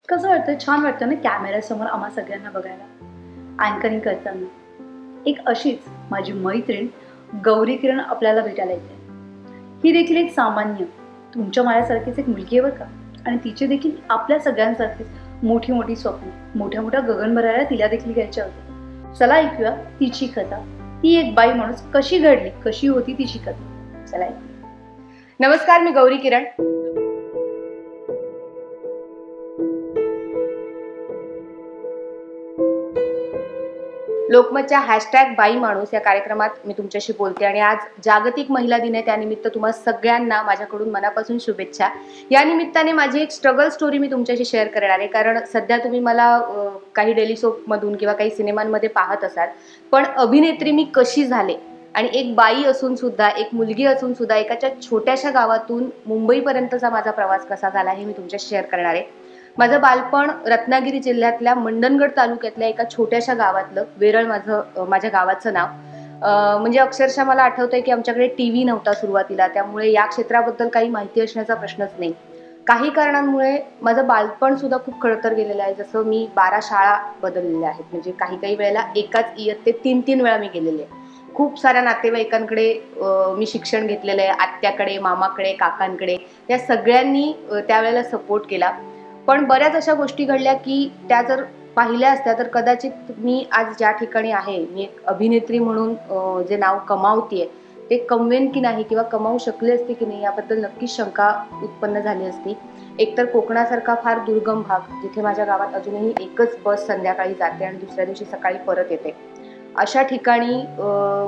कसं वाटतं, छान वाटतं ना कॅमेऱ्यासमोर आम्हा सगळ्यांना बघायला. अँकरिंग करताना. एक अशीच माझी मैत्रीण गौरी किरण आपल्याला भेटायला येते. ही देखील एक सामान्य तुमच्या माझ्यासारखीच एक मुलगी आहे बरं का. आणि तिची देखील आपल्या सगळ्यांसारखीच मोठी मोठी स्वप्न, मोठ्या मोठ्या गगनभराऱ्या तिला देखील घ्यायच्या होत्या. चला ऐकूया तिची कथा. ती एक बाई माणूस कशी घडली, कशी होती तिची कथा. चला ऐकूया. नमस्कार, मी गौरी किरण. लोकमतच्या हॅशटॅग बाई माणूस या कार्यक्रमात मी तुमच्याशी बोलते आणि आज जागतिक महिला दिन आहे. त्यानिमित्त तुम्हाला सगळ्यांना माझ्याकडून मनापासून शुभेच्छा. या निमित्ताने माझी एक स्ट्रगल स्टोरी मी तुमच्याशी शेअर करणार आहे, कारण सध्या तुम्ही मला काही डेली सोपमधून किंवा काही सिनेमांमध्ये पाहत असाल, पण अभिनेत्री मी कशी झाले आणि एक बाई असून सुद्धा, एक मुलगी असून सुद्धा एकाच्या छोट्याशा गावातून मुंबईपर्यंतचा माझा प्रवास कसा झाला हे मी तुमच्याशी शेअर करणार आहे. माझं बालपण रत्नागिरी जिल्ह्यातल्या मंडणगड तालुक्यातल्या एका छोट्याशा गावातलं. वेरळ माझ्या गावाचं नाव. म्हणजे अक्षरशः मला आठवतंय की आमच्याकडे टीव्ही नव्हता सुरुवातीला, त्यामुळे या क्षेत्राबद्दल काही माहिती असण्याचा प्रश्नच नाही. काही कारणांमुळे माझं बालपण सुद्धा खूप खडतर गेलेलं आहे. जसं मी 12 शाळा बदललेल्या आहेत, म्हणजे काही वेळेला एकाच इयत्तेत 3-3 वेळा मी गेलेले आहे. खूप साऱ्या नातेवाईकांकडे मी शिक्षण घेतलेलं आहे. आत्याकडे, मामाकडे, काकांकडे. या सगळ्यांनी त्यावेळेला सपोर्ट केला. पण बऱ्याच अशा गोष्टी घडल्या की त्या जर पाहिल्या असत्या तर कदाचित मी आज ज्या ठिकाणी आहे, मी एक अभिनेत्री म्हणून जे नाव कमावतीये ते कमवेन की नाही किंवा कमावू शकले असते की नाही याबद्दल नक्कीच शंका उत्पन्न झाली असती. एकतर कोकणासारखा फार दुर्गम भाग, जिथे माझ्या गावात अजूनही एकच बस संध्याकाळी जाते आणि दुसऱ्या दिवशी सकाळी परत येते. अशा ठिकाणी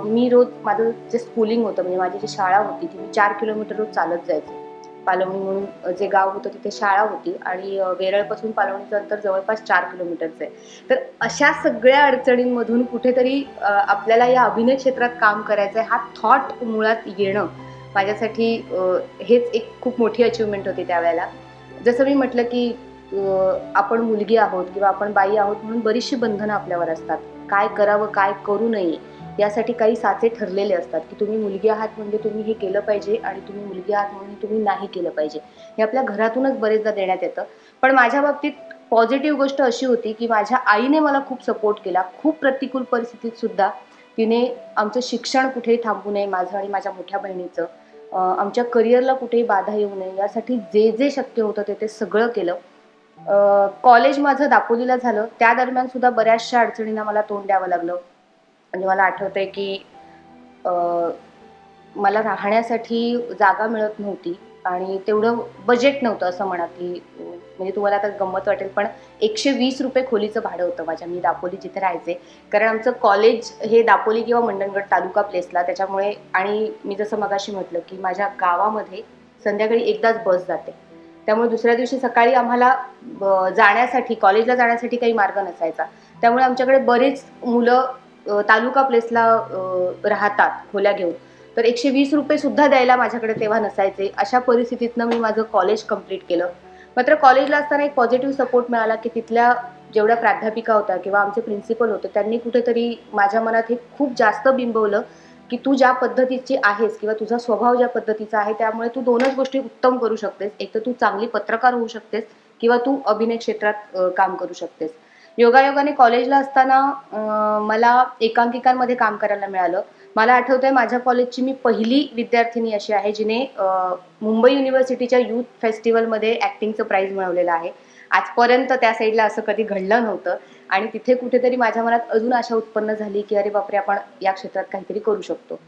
मी रोज माझं जे स्कूलिंग होतं, म्हणजे माझी जी शाळा होती ती मी 4 किलोमीटर रोज चालत जायचे. पालवणी म्हणून जे गाव होतं तिथे शाळा होती आणि वेरळपासून पालवणीचं अंतर जवळपास 4 किलोमीटरचं आहे. तर अशा सगळ्या अडचणींमधून कुठेतरी आपल्याला या अभिनय क्षेत्रात काम करायचं आहे हा थॉट मुळात येणं माझ्यासाठी हेच एक खूप मोठी अचिव्हमेंट होती त्यावेळेला. जसं मी म्हटलं की आपण मुलगी आहोत किंवा आपण बाई आहोत म्हणून बरीचशी बंधनं आपल्यावर असतात. काय करावं, काय करू नये यासाठी काही साचे ठरलेले असतात की तुम्ही मुलगी आहात म्हणजे तुम्ही हे केलं पाहिजे आणि तुम्ही मुलगी आहात म्हणून तुम्ही नाही केलं पाहिजे. हे आपल्या घरातूनच बरेचदा देण्यात येतं. पण माझ्या बाबतीत पॉझिटिव्ह गोष्ट अशी होती की माझ्या आईने मला खूप सपोर्ट केला. खूप प्रतिकूल परिस्थितीत सुद्धा तिने आमचं शिक्षण कुठेही थांबू नये, माझं आणि माझ्या मोठ्या बहिणीचं, आमच्या करिअरला कुठेही बाधा येऊ नये यासाठी जे जे शक्य होतं ते सगळं केलं. कॉलेज माझं दापोलीला झालं. त्या दरम्यान सुद्धा बऱ्याचशा अडचणींना मला तोंड द्यावं लागलं. म्हणजे मला आठवतंय की मला राहण्यासाठी जागा मिळत नव्हती आणि तेवढं बजेट नव्हतं असं म्हणा की म्हणजे तुम्हाला आता गंमत वाटेल, पण ₹120 खोलीचं भाडं होतं माझ्या, मी दापोली जिथे राहायचे. कारण आमचं कॉलेज हे दापोली किंवा मंडणगड तालुका प्लेसला, त्याच्यामुळे आणि मी जसं मगाशी म्हटलं की माझ्या गावामध्ये संध्याकाळी एकदाच बस जाते. त्यामुळे दुसऱ्या दिवशी सकाळी आम्हाला जाण्यासाठी, कॉलेजला जाण्यासाठी काही मार्ग नसायचा. त्यामुळे आमच्याकडे बरेच मुलं तालुका प्लेसला राहतात खोल्या घेऊन. तर ₹120 सुद्धा द्यायला माझ्याकडे तेव्हा नसायचे. अशा परिस्थितीतनं मी माझं कॉलेज कंप्लीट केलं. मात्र कॉलेजला असताना एक पॉझिटिव्ह सपोर्ट मिळाला की तिथल्या जेवढ्या प्राध्यापिका होत्या किंवा आमचे प्रिन्सिपल होते त्यांनी कुठेतरी माझ्या मनात हे खूप जास्त बिंबवलं की तू ज्या पद्धतीची आहेस किंवा तुझा स्वभाव ज्या पद्धतीचा आहे त्यामुळे तू 2च गोष्टी उत्तम करू शकतेस. एक तर तू चांगली पत्रकार होऊ शकतेस किंवा तू अभिनय क्षेत्रात काम करू शकतेस. योगायोगाने कॉलेजला असताना मला एकांकिकांमध्ये काम करायला मिळालं. मला आठवतंय माझ्या कॉलेजची मी पहिली विद्यार्थिनी अशी आहे जिने मुंबई युनिव्हर्सिटीच्या युथ फेस्टिवलमध्ये ॲक्टिंगचं प्राइज मिळवलेलं आहे. आजपर्यंत त्या साईडला असं कधी घडलं नव्हतं आणि तिथे कुठेतरी माझ्या मनात अजून आशा उत्पन्न झाली की अरे बापरे, आपण या क्षेत्रात काहीतरी करू शकतो.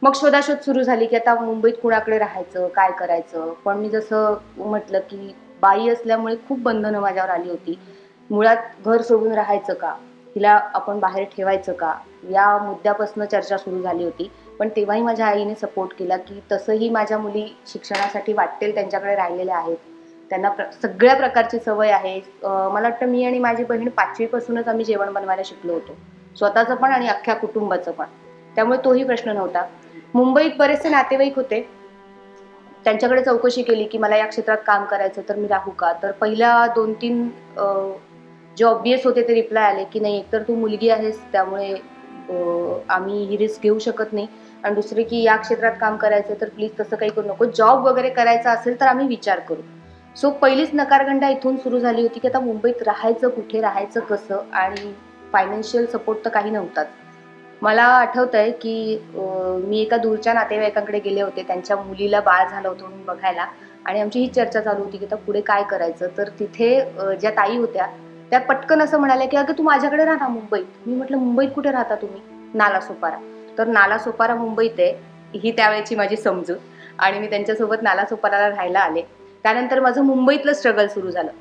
मग शोधाशोध सुरू झाली की आता मुंबईत कुणाकडे राहायचं, काय करायचं. पण मी जसं म्हटलं की बाई असल्यामुळे खूप बंधनं माझ्यावर आली होती. मुळात घर सोडून राहायचं का, तिला आपण बाहेर ठेवायचं का, या मुद्द्यापासून चर्चा सुरू झाली होती. पण तेव्हाही माझ्या आईने सपोर्ट केला की तसंही माझ्या मुली शिक्षणासाठी वाटेल त्यांच्याकडे राहिलेल्या आहेत, त्यांना सगळ्या प्रकारची सवय आहे. मला वाटतं मी आणि माझी बहीण 5वी पासूनच आम्ही जेवण बनवायला शिकलो होतो, स्वतःचं पण आणि अख्ख्या कुटुंबाचं पण. त्यामुळे तोही प्रश्न नव्हता. मुंबईत बरेचसे नातेवाईक होते, त्यांच्याकडे चौकशी केली की मला या क्षेत्रात काम करायचं तर मी राहू का. तर पहिल्या 2-3 जे ऑब्वियस होते ते रिप्लाय आले की नाही, एकतर तू मुलगी आहेस त्यामुळे आम्ही ही रिस्क घेऊ शकत नाही, आणि दुसरे की या क्षेत्रात काम करायचं तर प्लीज तसं काही करू नको, जॉब वगैरे करायचा असेल तर आम्ही विचार करू. सो पहिलीच नकारगंडा इथून सुरू झाली होती की आता मुंबईत राहायचं कुठे, राहायचं कसं, आणि फायनान्शियल सपोर्ट तर काही नव्हताच. मला आठवतंय की मी एका दूरच्या नातेवाईकांकडे गेले होते, त्यांच्या मुलीला बाळ झालं होतं म्हणून बघायला, आणि आमची ही चर्चा चालू होती की आता पुढे काय करायचं. तर तिथे ज्या ताई होत्या त्या पटकन असं म्हणाल्या की अगं तू माझ्याकडे राहा ना मुंबईत. मी म्हटलं मुंबईत कुठे राहता तुम्ही? नालासोपारा. तर नालासोपारा मुंबईत आहे, ही त्यावेळेची माझी समजूत, आणि मी त्यांच्यासोबत नालासोपाराला राहायला आले. त्यानंतर माझं मुंबईतलं स्ट्रगल सुरू झालं.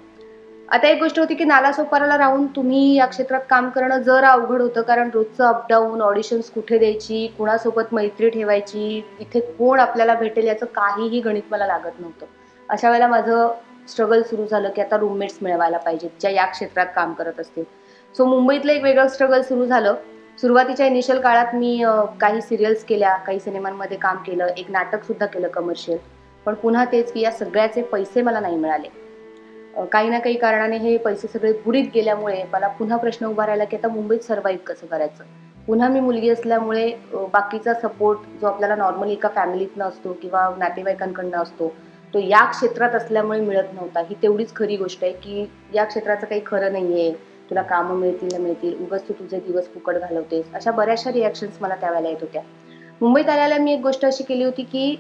आता एक गोष्ट होती की नालासोपाराला राहून तुम्ही या क्षेत्रात काम करणं जरा अवघड होतं, कारण रोजचं अपडाऊन, ऑडिशन्स कुठे द्यायची, कुणासोबत मैत्री ठेवायची, इथे कोण आपल्याला भेटेल याचं काहीही गणित मला लागत नव्हतं. अशा वेळेला माझं स्ट्रगल सुरू झालं की आता रूममेट्स मिळवायला पाहिजेत ज्या या क्षेत्रात काम करत असतील. सो मुंबईतलं एक वेगळं स्ट्रगल सुरू झालं. सुरुवातीच्या इनिशियल काळात मी काही सिरियल्स केल्या, काही सिनेमांमध्ये काम केलं, एक नाटक सुद्धा केलं कमर्शियल. पण पुन्हा तेच की या सगळ्याचे पैसे मला नाही मिळाले. काही ना काही कारणाने हे पैसे सगळे बुडीत गेल्यामुळे मला पुन्हा प्रश्न उभा राहिला की आता मुंबईत सर्व्हाइव्ह कसं करायचं. पुन्हा मी मुलगी असल्यामुळे बाकीचा सपोर्ट जो आपल्याला नॉर्मली एका फॅमिलीतनं असतो किंवा नातेवाईकांकडनं असतो तो या क्षेत्रात असल्यामुळे मिळत नव्हता. ही तेवढीच खरी गोष्ट आहे की या क्षेत्राचं काही खरं नाहीये, तुला कामं मिळतील ना मिळतील, उगाच तू तुझे दिवस फुकट घालवतेस, अशा बऱ्याचशा रिॲक्शन्स मला त्यावेळेला येत होत्या. मुंबईत आल्याला मी एक गोष्ट अशी केली होती की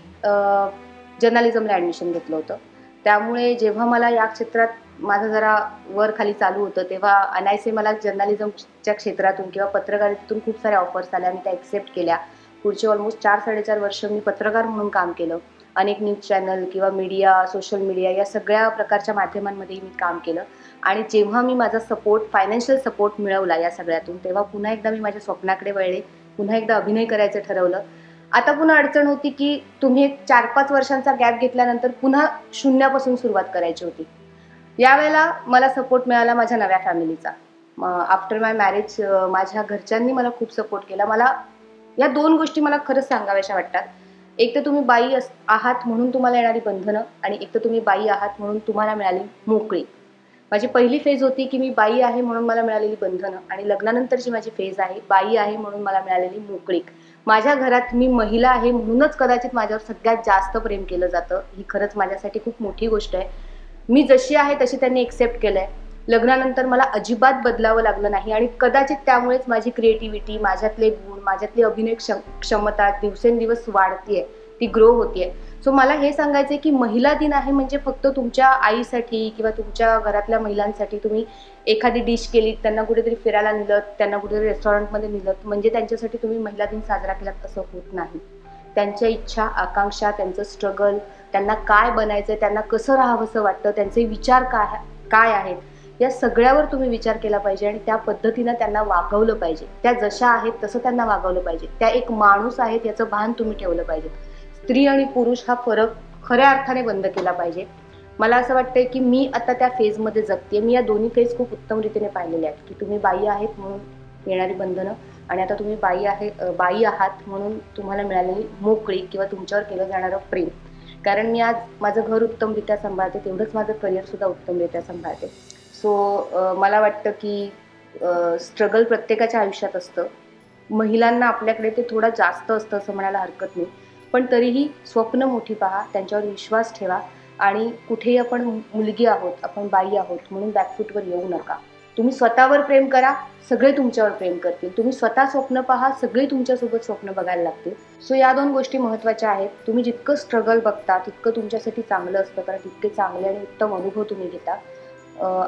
जर्नलिझमला ॲडमिशन घेतलं होतं. त्यामुळे जेव्हा मला या क्षेत्रात माझं जरा वर खाली चालू होतं तेव्हा अनायसे मला जर्नलिझमच्या क्षेत्रातून किंवा पत्रकारितेतून खूप साऱ्या ऑफर्स आल्या. मी त्या ॲक्सेप्ट केल्या. पुढचे ऑलमोस्ट 4-4.5 वर्ष मी पत्रकार म्हणून काम केलं. अनेक न्यूज चॅनल किंवा मीडिया, सोशल मीडिया या सगळ्या प्रकारच्या माध्यमांमध्येही मी काम केलं. आणि जेव्हा मी माझा सपोर्ट, फायनान्शियल सपोर्ट मिळवला या सगळ्यातून, तेव्हा पुन्हा एकदा मी माझ्या स्वप्नाकडे वळले. पुन्हा एकदा अभिनय करायचं ठरवलं. आता पुन्हा अडचण होती की तुम्ही एक 4-5 वर्षांचा गॅप घेतल्यानंतर पुन्हा शून्यापासून सुरुवात करायची होती. यावेळेला मला सपोर्ट मिळाला माझ्या नव्या फॅमिलीचा. आफ्टर माय मॅरेज माझ्या घरच्यांनी मला खूप सपोर्ट केला. मला या 2 गोष्टी मला खरंच सांगाव्याशा वाटतात. एक तर तुम्ही बाई आहात म्हणून तुम्हाला येणारी बंधनं, आणि एक तर तुम्ही बाई आहात म्हणून तुम्हाला मिळाली मोकळी. माझी पहिली फेज होती की मी बाई आहे म्हणून मला मिळालेली बंधनं, आणि लग्नानंतरची माझी फेज आहे बाई आहे म्हणून मला मिळालेली मोकळीक. माझ्या घरात मी महिला आहे म्हणूनच कदाचित माझ्यावर सगळ्यात जास्त प्रेम केलं जातं. ही खरंच माझ्यासाठी खूप मोठी गोष्ट आहे. मी जशी आहे तशी त्यांनी एक्सेप्ट केलंय. लग्नानंतर मला अजिबात बदलावं लागलं नाही, आणि कदाचित त्यामुळेच माझी क्रिएटिव्हिटी, माझ्यातले गुण, माझ्यातली अभिनय क्षमता दिवसेंदिवस वाढतीये, ती ग्रो होतीये. सो मला हे सांगायचंय की महिला दिन आहे म्हणजे फक्त तुमच्या आईसाठी किंवा तुमच्या घरातल्या महिलांसाठी तुम्ही एखादी डिश केली, त्यांना कुठेतरी फिरायला नेलं, त्यांना कुठेतरी रेस्टॉरंटमध्ये नेलं म्हणजे त्यांच्यासाठी तुम्ही महिला दिन साजरा केलात असं होत नाही. त्यांच्या इच्छा, आकांक्षा, त्यांचं स्ट्रगल, त्यांना काय बनायचंय, त्यांना कसं राहावंसं वाटतं, त्यांचे विचार काय आहेत, या सगळ्यावर तुम्ही विचार केला पाहिजे आणि त्या पद्धतीनं त्यांना वागवलं पाहिजे. त्या जशा आहेत तसं त्यांना वागवलं पाहिजे. त्या एक माणूस आहेत याचं भान तुम्ही ठेवलं पाहिजे. स्त्री आणि पुरुष हा फरक खऱ्या अर्थाने बंद केला पाहिजे. मला असं वाटतंय की मी आता त्या फेजमध्ये जगते. मी या दोन्ही फेज खूप उत्तम रीतीने पाहिलेल्या आहेत की तुम्ही बाई आहेत म्हणून येणारी बंधनं, आणि आता तुम्ही बाई आहात म्हणून तुम्हाला मिळालेली मोकळी किंवा तुमच्यावर केलं जाणारं प्रेम. कारण मी आज माझं घर उत्तमरित्या सांभाळते, तेवढंच माझं करिअर सुद्धा उत्तमरित्या सांभाळते. सो मला वाटतं की स्ट्रगल प्रत्येकाच्या आयुष्यात असतं. महिलांना आपल्याकडे ते थोडं जास्त असतं असं म्हणायला हरकत नाही, पण तरीही स्वप्न मोठी पहा, त्यांच्यावर विश्वास ठेवा, आणि कुठेही आपण मुलगी आहोत, आपण बाई आहोत म्हणून बॅकफूटवर येऊ नका. तुम्ही स्वतःवर प्रेम करा, सगळे तुमच्यावर प्रेम करतील. तुम्ही स्वतः स्वप्न पहा, सगळे तुमच्यासोबत स्वप्न बघायला लागतील. सो या 2 गोष्टी महत्त्वाच्या आहेत. तुम्ही जितकं स्ट्रगल बघता तितकं तुमच्यासाठी चांगलं असतं, कारण तितके चांगले आणि उत्तम अनुभव तुम्ही घेता.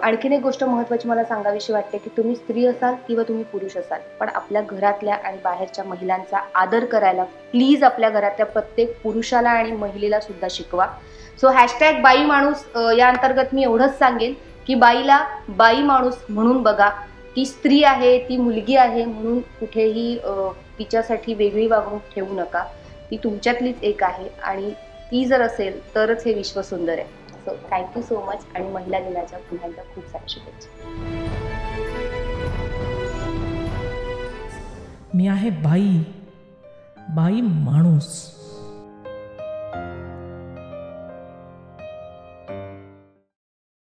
आणखीन एक गोष्ट महत्त्वाची मला सांगावीशी वाटते की तुम्ही स्त्री असाल किंवा तुम्ही पुरुष असाल, पण आपल्या घरातल्या आणि बाहेरच्या महिलांचा आदर करायला प्लीज आपल्या घरातल्या प्रत्येक पुरुषाला आणि महिलेला सुद्धा शिकवा. सो #बाई माणूस या अंतर्गत मी एवढंच सांगेन की बाईला बाई माणूस म्हणून बघा. ती स्त्री आहे, ती मुलगी आहे म्हणून कुठेही तिच्यासाठी वेगळी वागणूक ठेवू नका. ती तुमच्यातलीच एक आहे, आणि ती जर असेल तरच हे विश्व सुंदर आहे. सो थँक्यू सो मच, आणि महिला दिनाच्या पुन्हा एकदा खूप साऱ्या शुभेच्छा. मी आहे बाई माणूस.